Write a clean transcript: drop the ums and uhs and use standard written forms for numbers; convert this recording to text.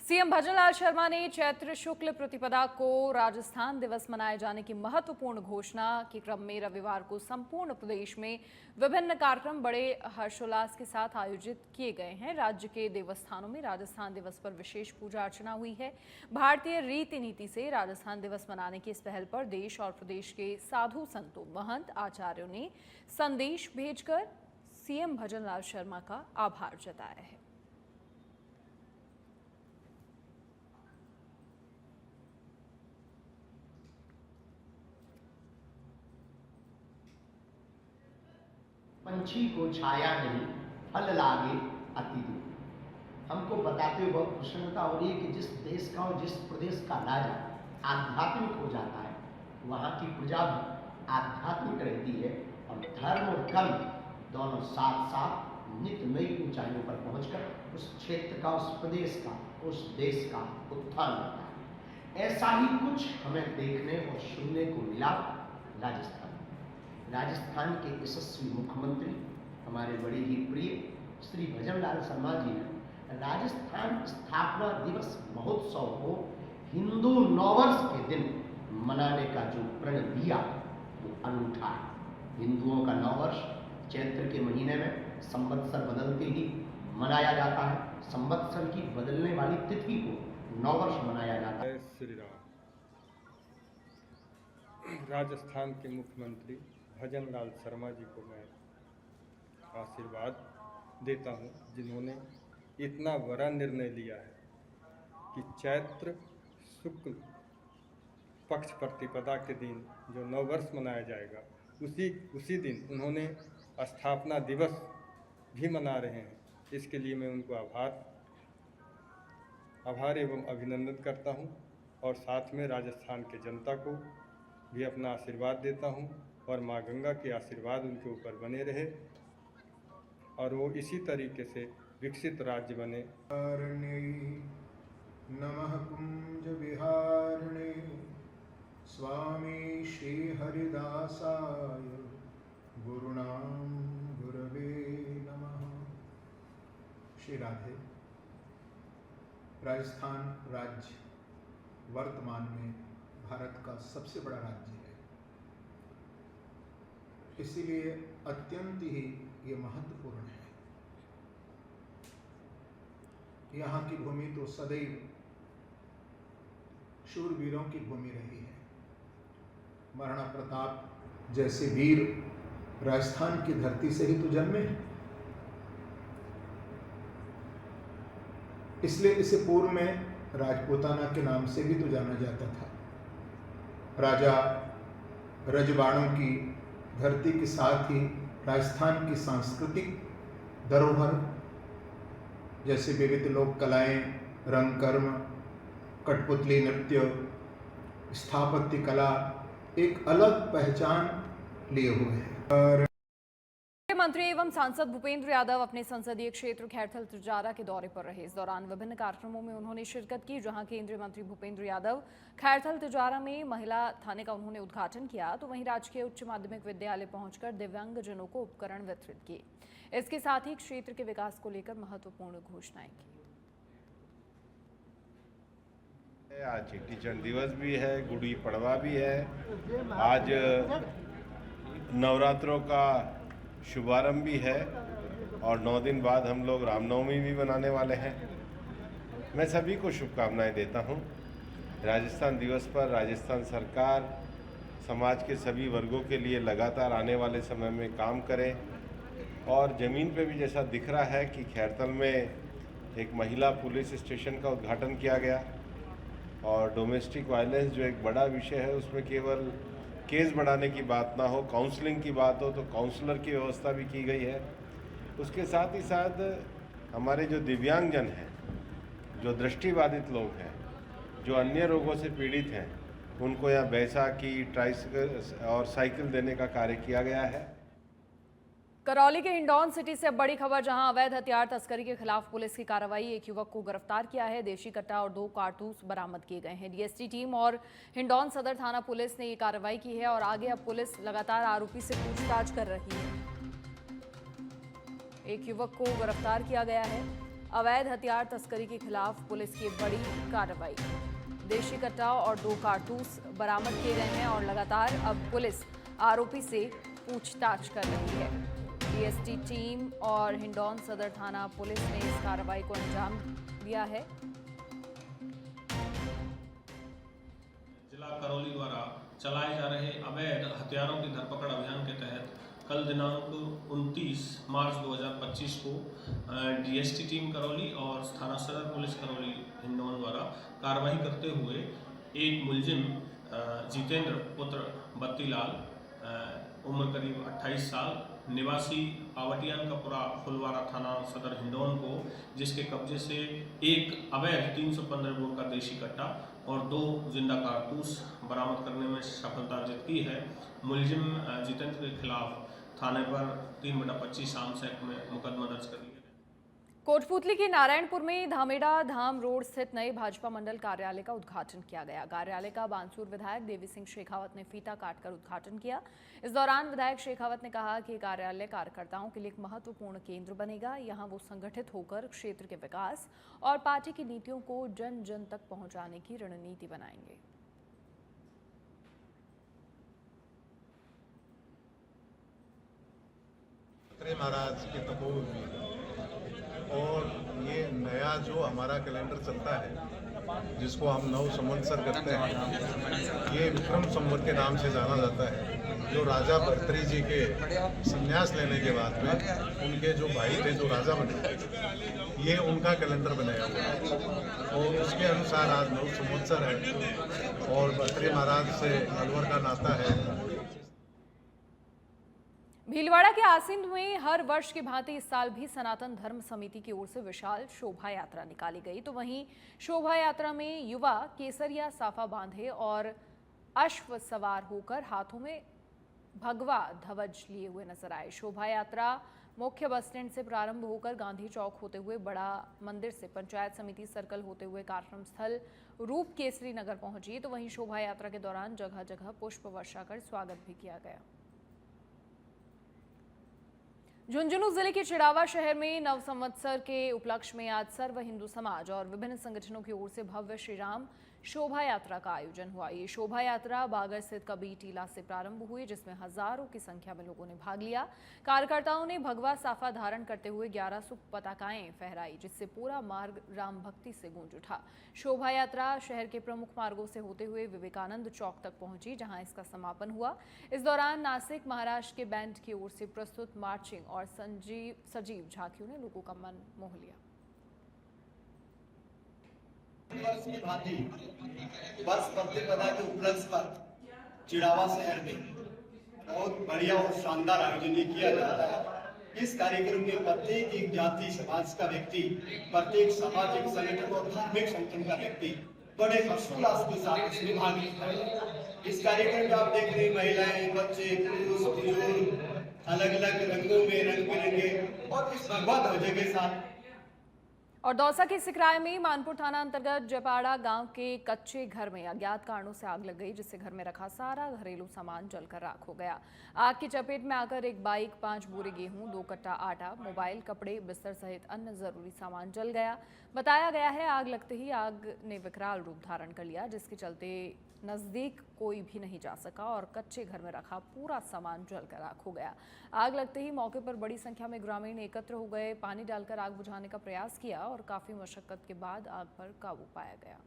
CM Bhajanlal Sharma ने चैत्र शुक्ल प्रतिपदा को राजस्थान दिवस मनाए जाने की महत्वपूर्ण घोषणा के क्रम में रविवार को संपूर्ण प्रदेश में विभिन्न कार्यक्रम बड़े हर्षोल्लास के साथ आयोजित किए गए हैं। राज्य के देवस्थानों में राजस्थान दिवस पर विशेष पूजा अर्चना हुई है। भारतीय रीति नीति से राजस्थान दिवस मनाने की इस पहल पर देश और प्रदेश के साधु संतों, महंत, आचार्यों ने संदेश भेजकर सीएम भजनलाल शर्मा का आभार जताया है। पंछी को छाया नहीं, फल लागे अति दूर। हमको बताते हुए बहुत प्रसन्नता हो रही है कि जिस देश का और जिस प्रदेश का राजा आध्यात्मिक हो जाता है, वहाँ की प्रजा भी आध्यात्मिक रहती है और धर्म और कर्म दोनों साथ साथ नित्य नई ऊंचाइयों पर पहुंचकर उस क्षेत्र का, उस प्रदेश का, उस देश का उत्थान होता है। ऐसा ही कुछ हमें देखने और सुनने को मिला राजस्थान। राजस्थान के यशस्वी मुख्यमंत्री हमारे बड़े ही प्रिय श्री भजनलाल शर्मा जी ने राजस्थान स्थापना दिवस महोत्सव को हिंदू नववर्ष के दिन मनाने का जो प्रण दिया वो अनूठा है। हिंदुओं का नववर्ष चैत्र के महीने में संवत्सर बदलते ही मनाया जाता है। संवत्सर की बदलने वाली तिथि को नववर्ष मनाया जाता है। श्री राम। राजस्थान के मुख्यमंत्री भजनलाल शर्मा जी को मैं आशीर्वाद देता हूं, जिन्होंने इतना बड़ा निर्णय लिया है कि चैत्र शुक्ल पक्ष प्रतिपदा के दिन जो नववर्ष मनाया जाएगा, उसी दिन उन्होंने स्थापना दिवस भी मना रहे हैं। इसके लिए मैं उनको आभार एवं अभिनंदन करता हूं और साथ में राजस्थान के जनता को भी अपना आशीर्वाद देता हूं और माँ गंगा के आशीर्वाद उनके ऊपर बने रहे और वो इसी तरीके से विकसित राज्य बने। नमः कुंज विहारिणे स्वामी श्री हरिदासाय गुरुणाम गुरवे नमः। श्री राधे। राजस्थान राज्य वर्तमान में भारत का सबसे बड़ा राज्य है, इसीलिए अत्यंत ही ये महत्वपूर्ण है। यहाँ की भूमि तो सदैव शूरवीरों की भूमि रही है। महाराणा प्रताप जैसे वीर राजस्थान की धरती से ही तो जन्मे हैं। इसलिए इसे पूर्व में राजपूताना के नाम से भी तो जाना जाता था। राजा रजवाड़ों की धरती के साथ ही राजस्थान की सांस्कृतिक धरोहर जैसे विविध लोक कलाएं, रंग कर्म, कठपुतली नृत्य, स्थापत्य कला एक अलग पहचान लिए हुए हैं। मंत्री एवं सांसद भूपेंद्र यादव अपने संसदीय क्षेत्र खैरथल तिजारा के दौरे पर रहे। इस दौरान विभिन्न कार्यक्रमों में उन्होंने शिरकत की, जहां केंद्रीय मंत्री भूपेंद्र यादव खैरथल तिजारा में महिला थाने का उन्होंने उद्घाटन किया, तो वहीं राजकीय उच्च माध्यमिक विद्यालय पहुंचकर दिव्यांगजनों को उपकरण वितरित किए। इसके साथ ही क्षेत्र के विकास को लेकर महत्वपूर्ण घोषणाएं की। आज चेटी चंड दिवस भी है, गुड़ी पड़वा भी है, आज नवरात्रों का शुभारंभ भी है और 9 दिन बाद हम लोग रामनवमी भी मनाने वाले हैं। मैं सभी को शुभकामनाएं देता हूं। राजस्थान दिवस पर राजस्थान सरकार समाज के सभी वर्गों के लिए लगातार आने वाले समय में काम करे और ज़मीन पे भी जैसा दिख रहा है कि खैरथल में एक महिला पुलिस स्टेशन का उद्घाटन किया गया और डोमेस्टिक वायलेंस जो एक बड़ा विषय है, उसमें केवल केस बढ़ाने की बात ना हो, काउंसलिंग की बात हो, तो काउंसलर की व्यवस्था भी की गई है। उसके साथ ही साथ हमारे जो दिव्यांगजन हैं, जो दृष्टिबाधित लोग हैं, जो अन्य रोगों से पीड़ित हैं, उनको यहाँ बैसाखी, ट्राइसाइकिल और साइकिल देने का कार्य किया गया है। करौली के हिंडौन सिटी से अब बड़ी खबर, जहां अवैध हथियार तस्करी के खिलाफ पुलिस की कार्रवाई। एक युवक को गिरफ्तार किया है। देशी कट्टा और 2 कारतूस बरामद किए गए हैं। डीएसटी टीम और हिंडौन सदर थाना पुलिस ने ये कार्रवाई की है और आगे अब पुलिस लगातार आरोपी से पूछताछ कर रही है। एक युवक को गिरफ्तार किया गया है। अवैध हथियार तस्करी के खिलाफ पुलिस की बड़ी कार्रवाई। देशी कट्टा और 2 कारतूस बरामद किए गए हैं और लगातार अब पुलिस आरोपी से पूछताछ कर रही है। डीएसटी टीम और हिंडौन सदर थाना पुलिस ने इस कार्रवाई को अंजाम दिया है। जिला करौली द्वारा चलाए जा रहे अवैध हथियारों की धरपकड़ अभियान के तहत कल दिनांक 29 मार्च 2025 को डीएसटी टीम करौली और थाना सदर पुलिस करौली हिंडौन द्वारा कार्रवाई करते हुए एक मुलजिम जितेंद्र पुत्र बत्तीलाल उम्र करीब 28 साल निवासी पावटियान का पुरा फुलवारा थाना सदर हिंडौन को, जिसके कब्जे से एक अवैध 315 बोर का देशी कट्टा और 2 जिंदा कारतूस बरामद करने में सफलता अर्जित की है। मुलजिम जितेंद्र के खिलाफ थाने पर 3/25 आर्म्स एक्ट में मुकदमा दर्ज कर लिया। कोटपूतली के नारायणपुर में धामेड़ा धाम रोड स्थित नए भाजपा मंडल कार्यालय का उद्घाटन किया गया। कार्यालय का बानसूर विधायक देवी सिंह शेखावत ने फीता काटकर उद्घाटन किया। इस दौरान विधायक शेखावत ने कहा कि कार्यालय कार्यकर्ताओं के लिए एक महत्वपूर्ण केंद्र बनेगा। यहां वो संगठित होकर क्षेत्र के विकास और पार्टी की नीतियों को जन जन तक पहुंचाने की रणनीति बनाएंगे। महाराज की तपोभूमि और ये नया जो हमारा कैलेंडर चलता है, जिसको हम नव संवत्सर करते हैं, ये विक्रम संवत के नाम से जाना जाता है। जो राजा भर्तृहरि जी के संन्यास लेने के बाद में उनके जो भाई थे, जो राजा बने, ये उनका कैलेंडर बनाया हुआ है और उसके अनुसार आज नव संवत्सर है और भर्तृहरि महाराज से अलवर का नाता है। भीलवाड़ा के आसिंद में हर वर्ष की भांति इस साल भी सनातन धर्म समिति की ओर से विशाल शोभा यात्रा निकाली गई। तो वहीं शोभा यात्रा में युवा केसरिया साफा बांधे और अश्व सवार होकर हाथों में भगवा ध्वज लिए हुए नजर आए। शोभा यात्रा मुख्य बस स्टैंड से प्रारंभ होकर गांधी चौक होते हुए बड़ा मंदिर से पंचायत समिति सर्कल होते हुए कार्यक्रम स्थल रूप केसरी नगर पहुंची। तो वहीं शोभा यात्रा के दौरान जगह जगह पुष्प वर्षा कर स्वागत भी किया गया। झुंझुनू जिले के चिड़ावा शहर में नव संवत्सर के उपलक्ष्य में आज सर्व हिंदू समाज और विभिन्न संगठनों की ओर से भव्य श्री राम शोभा यात्रा का आयोजन हुआ। ये शोभा यात्रा बागर स्थित कबीर टीला से प्रारंभ हुई, जिसमें हजारों की संख्या में लोगों ने भाग लिया। कार्यकर्ताओं ने भगवा साफा धारण करते हुए 1100 पताकाएं फहराई, जिससे पूरा मार्ग राम भक्ति से गूंज उठा। शोभा यात्रा शहर के प्रमुख मार्गों से होते हुए विवेकानंद चौक तक पहुंची, जहां इसका समापन हुआ। इस दौरान नासिक महाराष्ट्र के बैंड की ओर से प्रस्तुत मार्चिंग और सजीव झांकियों ने लोगों का मन मोह लिया। वर्ष की भांति वर्ष प्रतिपदा के उपलक्ष्य पर चिड़ावा शहर में बहुत बढ़िया और शानदार आयोजन किया जाता है। इस कार्यक्रम में प्रत्येक एक जाति समाज का व्यक्ति, प्रत्येक सामाजिक संगठन और धार्मिक संगठन का व्यक्ति बड़े हर्षोल्लास के साथ इसमें भाग लेता है। इस कार्यक्रम में आप देख रहे हैं महिलाएं, बच्चे, पुरुष, बुजुर्ग अलग अलग रंगों में रंग बिरंगे और इस भगवा ध्वज के साथ। और दौसा के सिकराय में मानपुर थाना अंतर्गत जपाड़ा गांव के कच्चे घर में अज्ञात कारणों से आग लग गई, जिससे घर में रखा सारा घरेलू सामान जलकर राख हो गया। आग की चपेट में आकर एक बाइक, 5 बोरे गेहूं, 2 कट्टा आटा, मोबाइल, कपड़े, बिस्तर सहित अन्य जरूरी सामान जल गया। बताया गया है आग लगते ही आग ने विकराल रूप धारण कर लिया, जिसके चलते नजदीक कोई भी नहीं जा सका और कच्चे घर में रखा पूरा सामान जलकर राख हो गया। आग लगते ही मौके पर बड़ी संख्या में ग्रामीण एकत्र हो गए, पानी डालकर आग बुझाने का प्रयास किया और काफी मशक्कत के बाद आग पर काबू पाया गया।